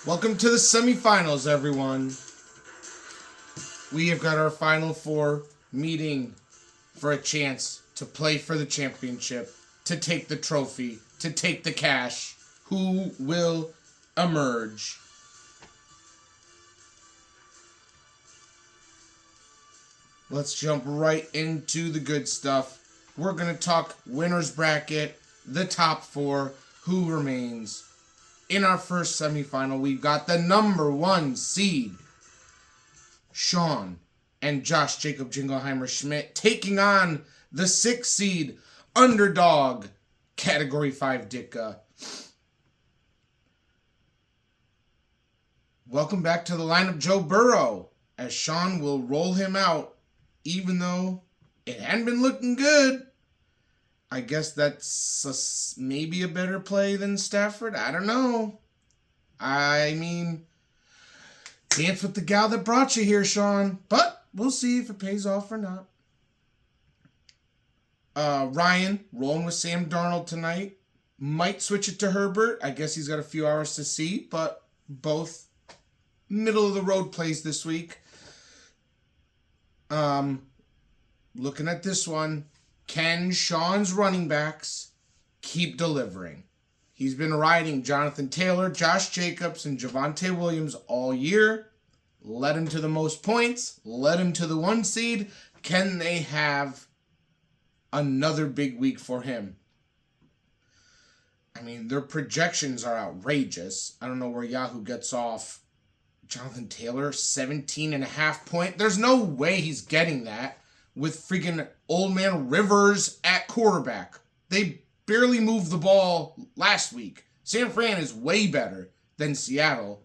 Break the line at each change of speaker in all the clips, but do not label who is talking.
Welcome to the semifinals, everyone. We have got our Final Four meeting for a chance to play for the championship, to take the trophy, to take the cash. Who will emerge? Let's jump right into the good stuff. We're going to talk winner's bracket, the top four, who remains. In our first semifinal, we've got the number one seed, Sean and Josh Jacob Jingleheimer Schmidt, taking on the 6th seed, underdog, Category 5 Ditka. Welcome back to the lineup, Joe Burrow, as Sean will roll him out, even though it hadn't been looking good. I guess that's maybe a better play than Stafford. I don't know. I mean, dance with the gal that brought you here, Sean. But we'll see if it pays off or not. Ryan, rolling with Sam Darnold tonight. Might switch it to Herbert. I guess he's got a few hours to see. But both middle-of-the-road plays this week. Looking at this one, can Sean's running backs keep delivering? He's been riding Jonathan Taylor, Josh Jacobs, and Javonte Williams all year. Led him to the most points. Led him to the 1 seed. Can they have another big week for him? I mean, their projections are outrageous. I don't know where Yahoo gets off Jonathan Taylor, 17.5 points. There's no way he's getting that with freaking old man Rivers at quarterback. They barely moved the ball last week. San Fran is way better than Seattle.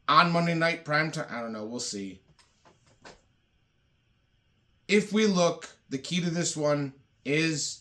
On Monday night primetime, I don't know. We'll see. If we look, the key to this one is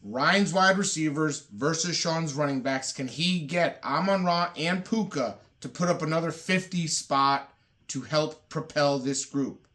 Ryan's wide receivers versus Sean's running backs. Can he get Amon-Ra and Puka to put up another 50 spot to help propel this group?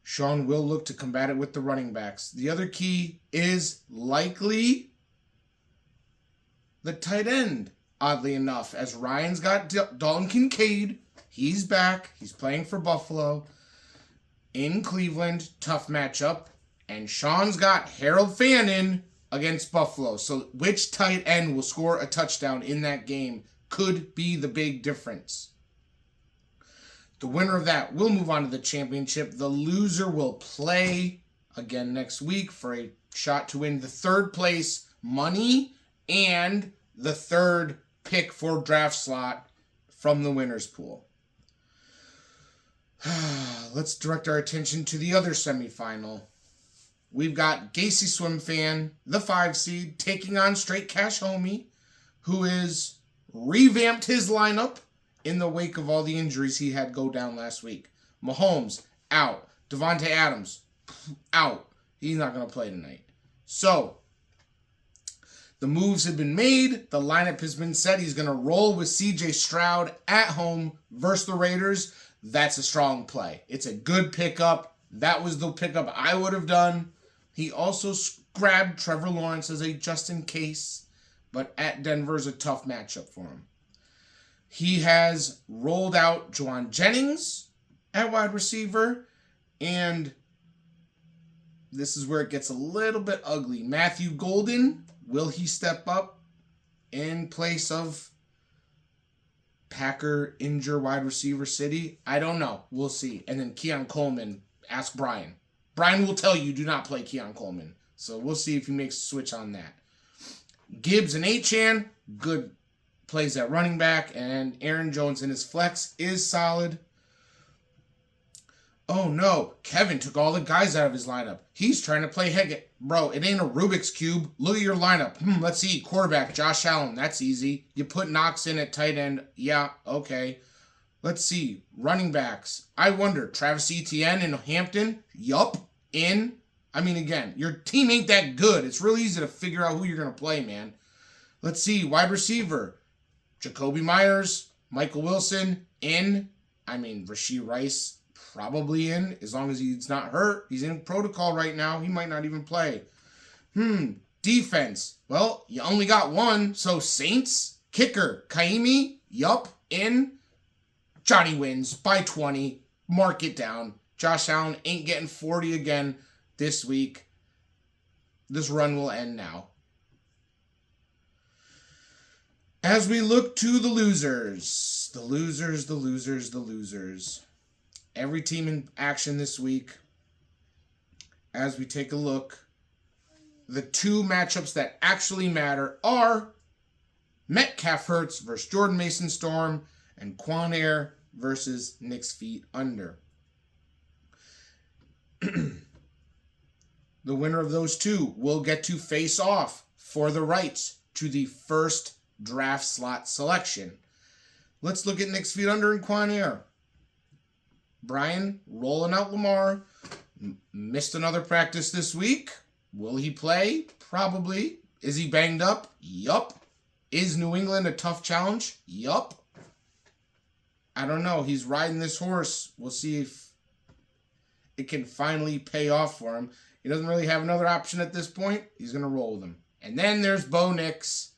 Sean will look to combat it with the running backs. The other key is likely the tight end, oddly enough, as Ryan's got Dalton Kincaid. He's back. He's playing for Buffalo. In Cleveland, tough matchup. And Sean's got Harold Fannin against Buffalo. So which tight end will score a touchdown in that game could be the big difference. The winner of that will move on to the championship. The loser will play again next week for a shot to win the 3rd place money and the 3rd pick for draft slot from the winner's pool. Let's direct our attention to the other semifinal. We've got Gacy Swim Fan, the 5 seed, taking on Straight Cash Homie, who is revamped his lineup in the wake of all the injuries he had go down last week. Mahomes, out. Devontae Adams, out. He's not going to play tonight. So, the moves have been made. The lineup has been set. He's going to roll with C.J. Stroud at home versus the Raiders. That's a strong play. It's a good pickup. That was the pickup I would have done. He also grabbed Trevor Lawrence as a just in case, but at Denver is a tough matchup for him. He has rolled out Juwan Jennings at wide receiver, and this is where it gets a little bit ugly. Matthew Golden, will he step up in place of Packer injured wide receiver city? I don't know. We'll see. And then Keon Coleman, ask Brian. Brian will tell you do not play Keon Coleman. So we'll see if he makes a switch on that. Gibbs and Achane, good plays at running back, and Aaron Jones in his flex is solid. Oh no, Kevin took all the guys out of his lineup. He's trying to play Higgett. Bro, it ain't a Rubik's Cube. Look at your lineup. Let's see. Quarterback, Josh Allen. That's easy. You put Knox in at tight end. Yeah, okay. Let's see. Running backs. I wonder. Travis Etienne in Hampton. Yup. In. I mean, again, your team ain't that good. It's really easy to figure out who you're going to play, man. Let's see. Wide receiver. Jacoby Myers. Michael Wilson. In. I mean, Rashee Rice. Probably in, as long as he's not hurt. He's in protocol right now. He might not even play. Defense. Well, you only got one. So Saints, kicker, Kaimi, yup, in. Johnny wins by 20. Mark it down. Josh Allen ain't getting 40 again this week. This run will end now. As we look to the losers. The losers. Every team in action this week. As we take a look, the two matchups that actually matter are Metcalf Hurts versus Jordan Mason Storm and Quan Air versus Knicks Feet Under. The winner of those two will get to face off for the rights to the first draft slot selection. Let's look at Knicks Feet Under and Quan Air. Brian rolling out Lamar. Missed another practice this week. Will he play? Probably. Is he banged up? Yup. Is New England a tough challenge? Yup. I don't know. He's riding this horse. We'll see if it can finally pay off for him. He doesn't really have another option at this point. He's going to roll with him. And then there's Bo Nix.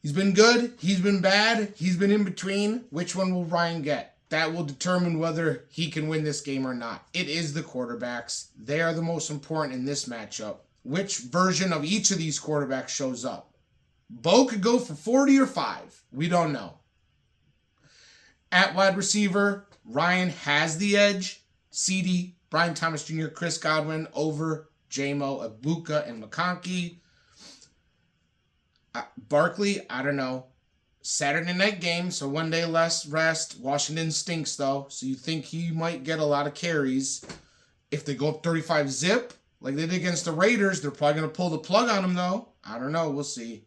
He's been good. He's been bad. He's been in between. Which one will Ryan get? That will determine whether he can win this game or not. It is the quarterbacks. They are the most important in this matchup. Which version of each of these quarterbacks shows up? Bo could go for 40 or 5. We don't know. At wide receiver, Ryan has the edge. CD, Brian Thomas Jr., Chris Godwin over J-Mo, Ibuka, and McConkey. Barkley, I don't know. Saturday night game, so one day less rest. Washington stinks, though, so you think he might get a lot of carries. If they go up 35 zip, like they did against the Raiders, they're probably going to pull the plug on him, though. I don't know. We'll see.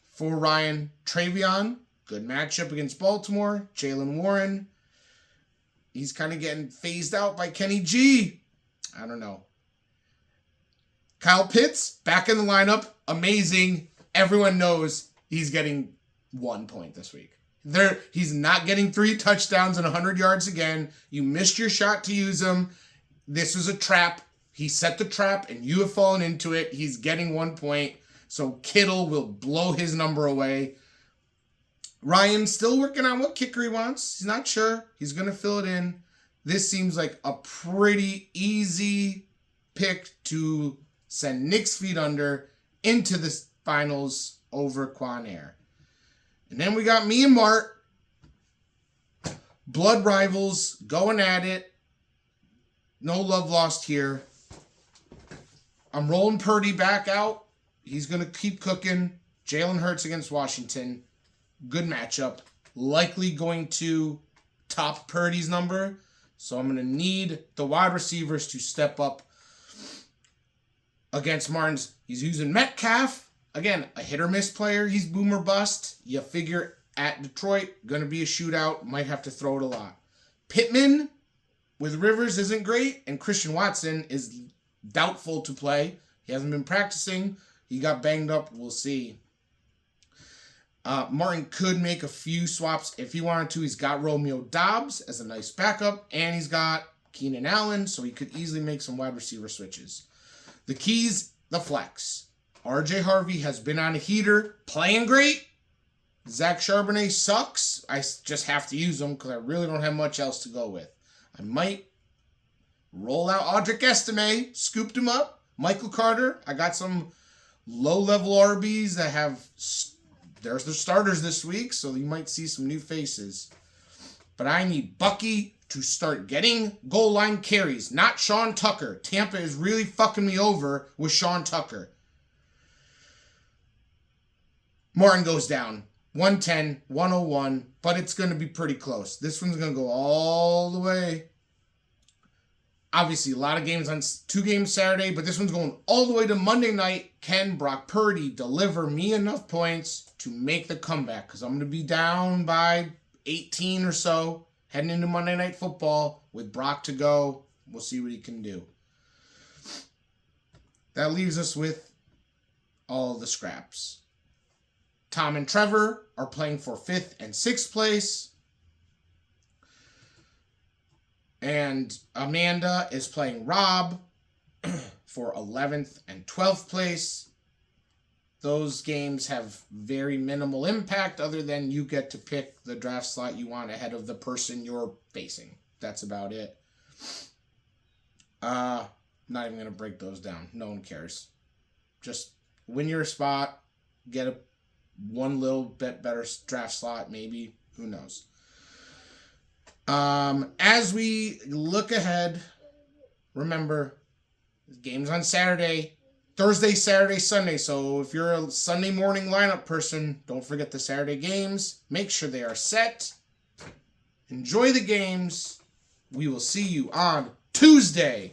For Ryan, Travion, good matchup against Baltimore. Jalen Warren, he's kind of getting phased out by Kenny G. I don't know. Kyle Pitts, back in the lineup. Amazing. Everyone knows he's getting 1 point this week. He's not getting 3 touchdowns and 100 yards again. You missed your shot to use him. This was a trap. He set the trap and you have fallen into it. He's getting 1 point. So Kittle will blow his number away. Ryan's still working on what kicker he wants. He's not sure. He's going to fill it in. This seems like a pretty easy pick to send Knicks Feet Under into the finals over Quan Air. And then we got me and Mart. Blood rivals going at it. No love lost here. I'm rolling Purdy back out. He's going to keep cooking. Jalen Hurts against Washington. Good matchup. Likely going to top Purdy's number. So I'm going to need the wide receivers to step up against Martins. He's using Metcalf. Again, a hit or miss player. He's boom or bust. You figure at Detroit, going to be a shootout. Might have to throw it a lot. Pittman with Rivers isn't great. And Christian Watson is doubtful to play. He hasn't been practicing. He got banged up. We'll see. Martin could make a few swaps if he wanted to. He's got Romeo Doubs as a nice backup. And he's got Keenan Allen. So he could easily make some wide receiver switches. The keys, the flex. RJ Harvey has been on a heater, playing great. Zach Charbonnet sucks. I just have to use him because I really don't have much else to go with. I might roll out Audric Estime, scooped him up. Michael Carter, I got some low-level RBs that have, there's the starters this week, so you might see some new faces. But I need Bucky to start getting goal line carries, not Sean Tucker. Tampa is really fucking me over with Sean Tucker. Martin goes down. 110, 101, but it's going to be pretty close. This one's going to go all the way. Obviously, a lot of games on 2 games Saturday, but this one's going all the way to Monday night. Can Brock Purdy deliver me enough points to make the comeback? Because I'm going to be down by 18 or so heading into Monday Night Football with Brock to go. We'll see what he can do. That leaves us with all the scraps. Tom and Trevor are playing for 5th and 6th place. And Amanda is playing Rob for 11th and 12th place. Those games have very minimal impact other than you get to pick the draft slot you want ahead of the person you're facing. That's about it. Not even going to break those down. No one cares. Just win your spot, get one little bit better draft slot, maybe. Who knows? As we look ahead, remember, games on Saturday, Thursday, Saturday, Sunday. So if you're a Sunday morning lineup person, don't forget the Saturday games. Make sure they are set. Enjoy the games. We will see you on Tuesday.